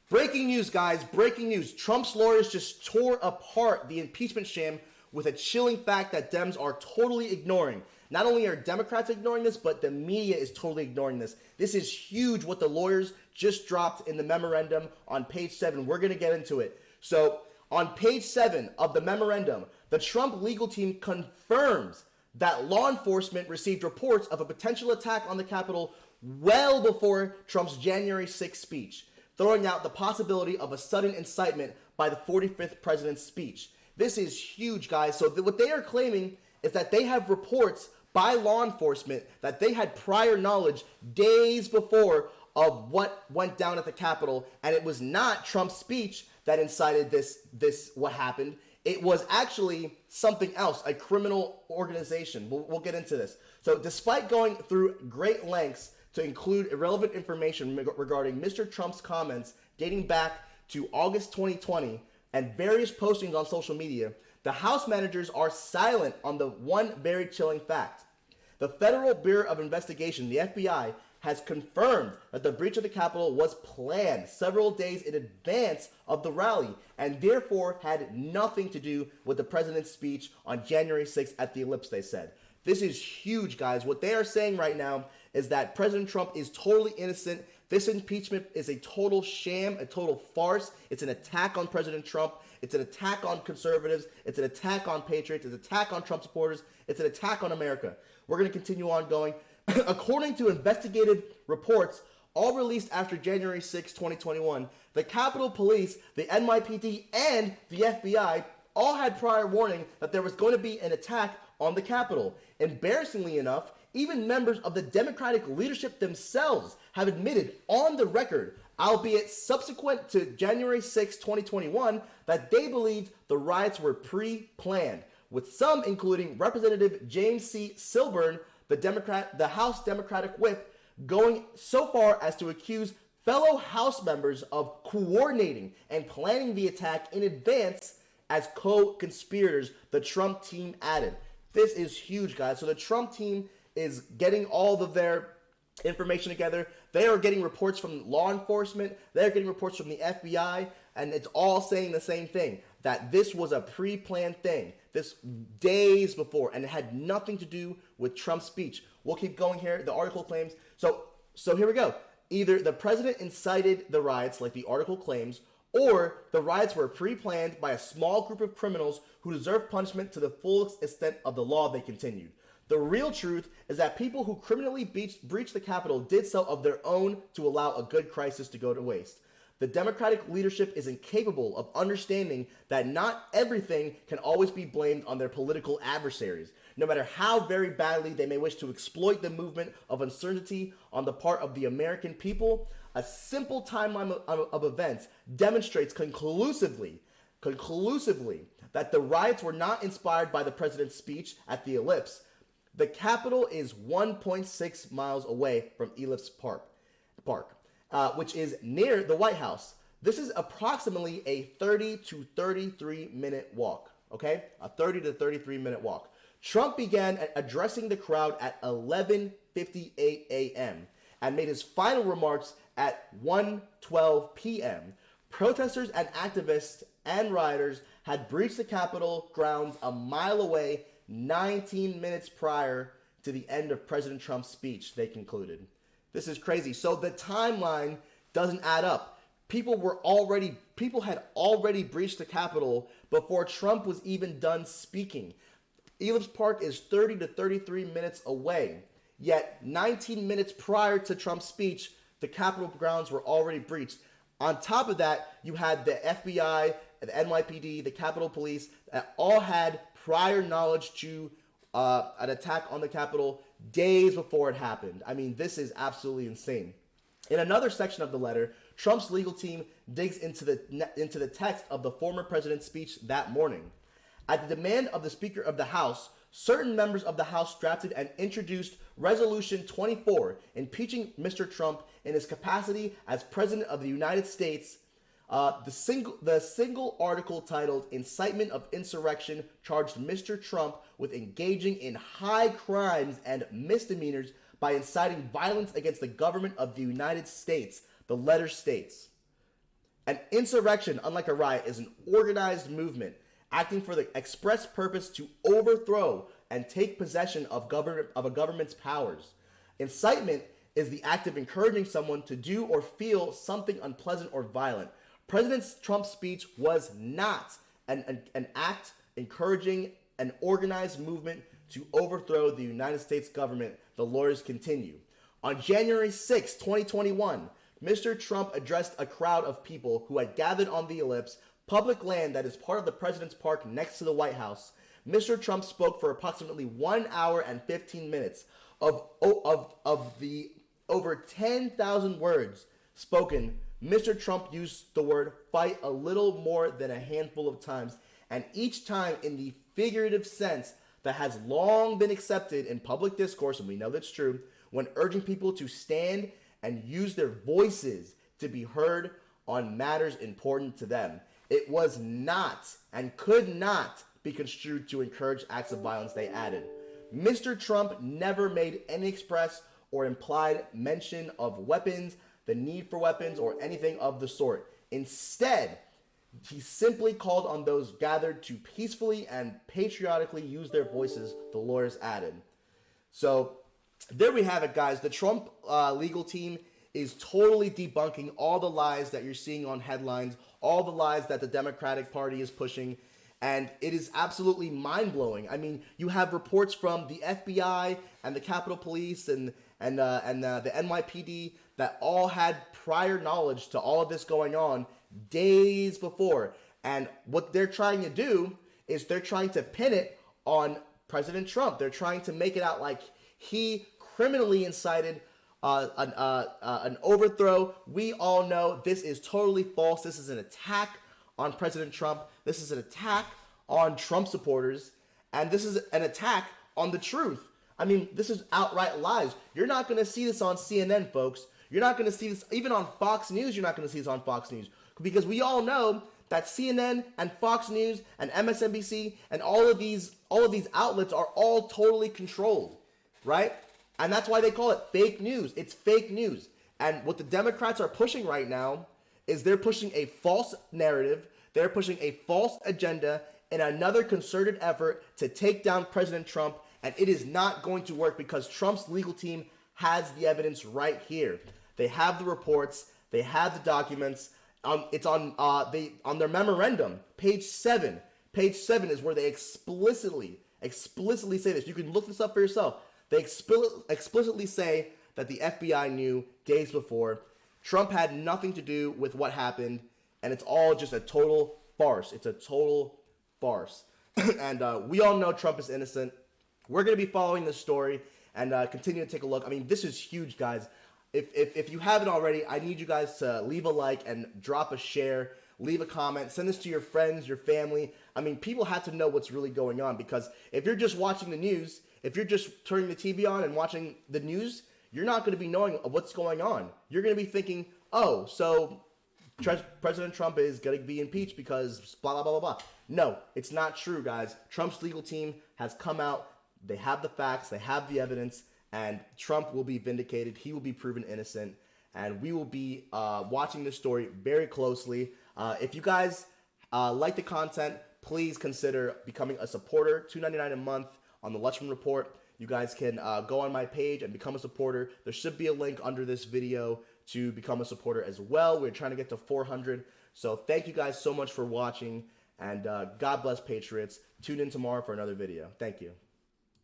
Breaking news, guys. Breaking news. Trump's lawyers just tore apart the impeachment sham with a chilling fact that Dems are totally ignoring. Not only are Democrats ignoring this, but the media is totally ignoring this. This is huge what the lawyers just dropped in the memorandum on page 7. We're going to get into it. So, on page 7 of the memorandum, the Trump legal team confirms that law enforcement received reports of a potential attack on the Capitol well before Trump's January 6th speech, throwing out the possibility of a sudden incitement by the 45th president's speech. This is huge, guys. So what they are claiming is that they have reports by law enforcement that they had prior knowledge days before of what went down at the Capitol, and it was not Trump's speech that incited this what happened. It was actually something else, a criminal organization. We'll get into this. So despite going through great lengths to include irrelevant information regarding Mr. Trump's comments dating back to August 2020 and various postings on social media, the House managers are silent on the one very chilling fact. The Federal Bureau of Investigation, the FBI, has confirmed that the breach of the Capitol was planned several days in advance of the rally and therefore had nothing to do with the president's speech on January 6th at the Ellipse, they said. This is huge, guys. What they are saying right now is that President Trump is totally innocent. This impeachment is a total sham, a total farce. It's an attack on President Trump. It's an attack on conservatives. It's an attack on patriots. It's an attack on Trump supporters. It's an attack on America. We're going to continue on going. According to investigative reports, all released after January 6, 2021, the Capitol Police, the NYPD, and the FBI all had prior warning that there was going to be an attack on the Capitol. Embarrassingly enough, even members of the Democratic leadership themselves have admitted on the record, albeit subsequent to January 6, 2021, that they believed the riots were pre-planned, with some including Representative James C. Silburn, the House Democratic whip, going so far as to accuse fellow House members of coordinating and planning the attack in advance as co-conspirators, the Trump team added. This is huge, guys. So the Trump team is getting all of their information together. They are getting reports from law enforcement. They're getting reports from the FBI, and it's all saying the same thing, that this was a pre-planned thing, this days before, and it had nothing to do with Trump's speech. We'll keep going here. The article claims, so here we go. Either the president incited the riots, like the article claims, or the riots were pre-planned by a small group of criminals who deserve punishment to the fullest extent of the law, they continued. The real truth is that people who criminally breached the Capitol did so of their own to allow a good crisis to go to waste. The Democratic leadership is incapable of understanding that not everything can always be blamed on their political adversaries, no matter how very badly they may wish to exploit the movement of uncertainty on the part of the American people. A simple timeline of events demonstrates conclusively that the riots were not inspired by the president's speech at the Ellipse. The Capitol is 1.6 miles away from Ellipse Park, which is near the White House. This is approximately a 30 to 33 minute walk, okay? A 30 to 33 minute walk. Trump began addressing the crowd at 11:58 a.m. and made his final remarks at 1:12 p.m. Protesters and activists and rioters had breached the Capitol grounds a mile away 19 minutes prior to the end of President Trump's speech, they concluded. This is crazy. So the timeline doesn't add up. People had already breached the Capitol before Trump was even done speaking. Ellipse Park is 30 to 33 minutes away. Yet 19 minutes prior to Trump's speech, the Capitol grounds were already breached. On top of that, you had the FBI, the NYPD, the Capitol Police that all had prior knowledge to an attack on the Capitol days before it happened. I mean, this is absolutely insane. In another section of the letter, Trump's legal team digs into the text of the former president's speech that morning. At the demand of the Speaker of the House, certain members of the House drafted and introduced Resolution 24, impeaching Mr. Trump in his capacity as President of the United States. The single article titled Incitement of Insurrection charged Mr. Trump with engaging in high crimes and misdemeanors by inciting violence against the government of the United States, the letter states. An insurrection, unlike a riot, is an organized movement acting for the express purpose to overthrow and take possession of a government's powers. Incitement is the act of encouraging someone to do or feel something unpleasant or violent. President Trump's speech was not an act encouraging an organized movement to overthrow the United States government, the lawyers continue. On January 6, 2021, Mr. Trump addressed a crowd of people who had gathered on the Ellipse, public land that is part of the President's Park next to the White House. Mr. Trump spoke for approximately 1 hour and 15 minutes. Of the over 10,000 words spoken, Mr. Trump used the word fight a little more than a handful of times, and each time in the figurative sense that has long been accepted in public discourse, and we know that's true, when urging people to stand and use their voices to be heard on matters important to them. It was not and could not be construed to encourage acts of violence, they added. Mr. Trump never made any express or implied mention of weapons, the need for weapons, or anything of the sort. Instead, he simply called on those gathered to peacefully and patriotically use their voices, the lawyers added. So there we have it, guys. The Trump legal team is totally debunking all the lies that you're seeing on headlines, all the lies that the Democratic Party is pushing, and it is absolutely mind-blowing. I mean, you have reports from the FBI and the Capitol Police and the NYPD that all had prior knowledge to all of this going on days before. And what they're trying to do is they're trying to pin it on President Trump. They're trying to make it out like he criminally incited an overthrow. We all know this is totally false. This is an attack on President Trump. This is an attack on Trump supporters. And this is an attack on the truth. I mean, this is outright lies. You're not going to see this on CNN, folks. You're not going to see this even on Fox News. You're not going to see this on Fox News, because we all know that CNN and Fox News and MSNBC and all of these outlets are all totally controlled, right? And that's why they call it fake news. It's fake news. And what the Democrats are pushing right now is they're pushing a false narrative. They're pushing a false agenda in another concerted effort to take down President Trump. And it is not going to work because Trump's legal team has the evidence right here. They have the reports. They have the documents. It's on their memorandum, page 7. Page 7 is where they explicitly say this. You can look this up for yourself. They explicitly say that the FBI knew days before. Trump had nothing to do with what happened, and it's all just a total farce. It's a total farce. And we all know Trump is innocent. We're going to be following this story and continue to take a look. I mean, this is huge, guys. If you haven't already, I need you guys to leave a like and drop a share, leave a comment, send this to your friends, your family. I mean, people have to know what's really going on, because if you're just watching the news, if you're just turning the TV on and watching the news, you're not going to be knowing what's going on. You're going to be thinking, oh, so President Trump is going to be impeached because blah, blah, blah, blah, blah. No, it's not true, guys. Trump's legal team has come out. They have the facts. They have the evidence. And Trump will be vindicated. He will be proven innocent. And we will be watching this story very closely. If you guys like the content, please consider becoming a supporter. $2.99 a month on the Lutchman Report. You guys can go on my page and become a supporter. There should be a link under this video to become a supporter as well. We're trying to get to 400. So thank you guys so much for watching. And God bless Patriots. Tune in tomorrow for another video. Thank you.